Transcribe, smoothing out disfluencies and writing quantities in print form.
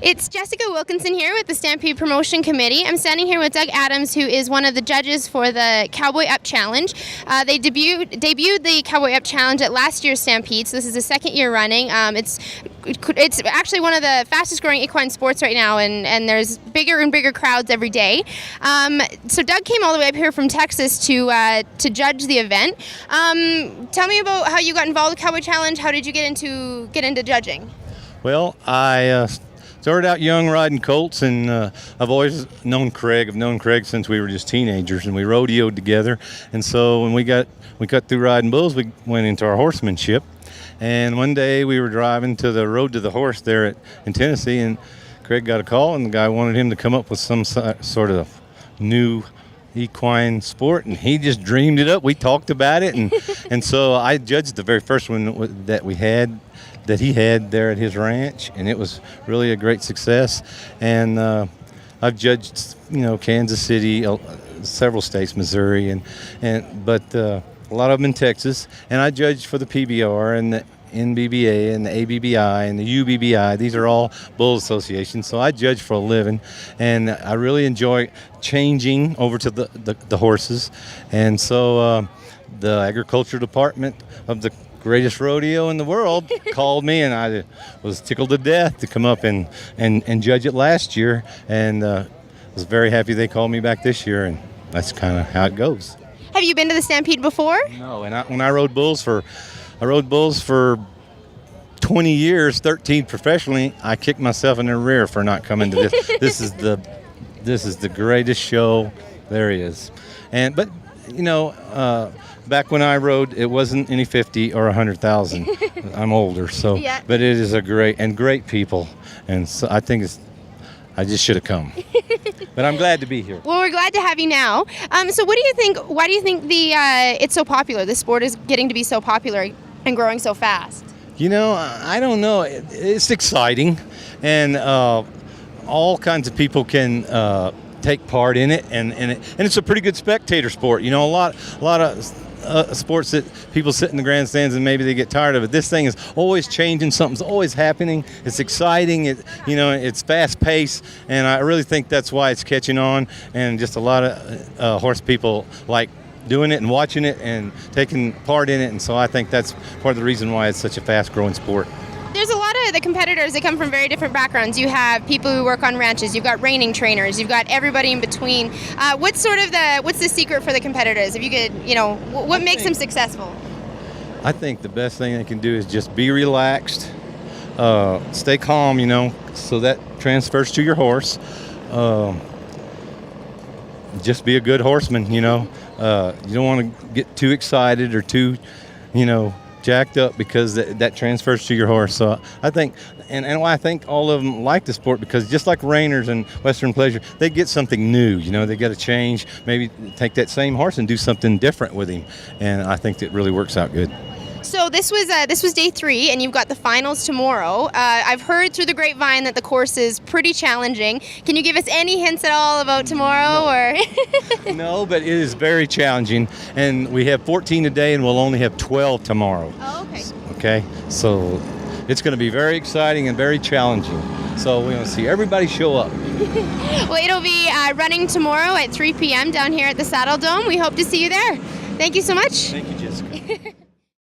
It's Jessica Wilkinson here with the Stampede Promotion Committee. I'm standing here with Doug Adams, who is one of the judges for the Cowboy Up Challenge. They debuted the Cowboy Up Challenge at last year's Stampede, so this is the second year running. It's actually one of the fastest growing equine sports right now, and there's bigger and bigger crowds every day. So Doug came all the way up here from Texas to judge the event. Tell me about how you got involved with Cowboy Challenge. How did you get into judging? Well, I started out young riding colts, and I've always known Craig. I've known Craig since we were just teenagers, and we rodeoed together. And so when we got through riding bulls, we went into our horsemanship. And one day we were driving to the Road to the Horse there in Tennessee, and Craig got a call, and the guy wanted him to come up with some sort of new equine sport, and he just dreamed it up. We talked about it, and so I judged the very first one that he had there at his ranch, and it was really a great success. And I've judged, Kansas City, several states, Missouri, but a lot of them in Texas. And I judged for the PBR and the NBBA and the ABBI and the UBBI. These are all bull associations, so I judge for a living, and I really enjoy changing over to the horses. And so the agriculture department of the greatest rodeo in the world called me, and I was tickled to death to come up and judge it last year, and was very happy they called me back this year, and that's kind of how it goes. Have you been to the Stampede before? No, and when I rode bulls for 20 years, 13 professionally. I kicked myself in the rear for not coming to this. This is the greatest show there is, but back when I rode, it wasn't any 50 or 100,000. I'm older, so yeah. But it is great people, and so I think I just should have come. But I'm glad to be here. Well, we're glad to have you now. So what do you think? Why do you think it's so popular? The sport is getting to be so popular and growing so fast. I don't know. It's exciting, and all kinds of people can take part in it, and it's a pretty good spectator sport. A lot of sports that people sit in the grandstands and maybe they get tired of it. This thing is always changing. Something's always happening. It's exciting. It's fast paced, and I really think that's why it's catching on. And just a lot of horse people like doing it and watching it and taking part in it. And so I think that's part of the reason why it's such a fast growing sport. There's a lot of the competitors that come from very different backgrounds. You have people who work on ranches, you've got reining trainers, you've got everybody in between. What's the secret for the competitors? If you could, what makes them successful? I think the best thing they can do is just be relaxed, stay calm, so that transfers to your horse. Just be a good horseman, you don't want to get too excited or too, jacked up, because that transfers to your horse. So I think, and I think all of them like the sport, because just like reiners and Western Pleasure, they get something new. They got to change, maybe take that same horse and do something different with him, and I think it really works out good. So this was day 3, and you've got the finals tomorrow. I've heard through the grapevine that the course is pretty challenging. Can you give us any hints at all about tomorrow? No. No, but it is very challenging, and we have 14 today, and we'll only have 12 tomorrow. Oh, okay. Okay, so it's going to be very exciting and very challenging. So we want to see everybody show up. Well, it'll be running tomorrow at 3 p.m. down here at the Saddle Dome. We hope to see you there. Thank you so much. Thank you, Jessica.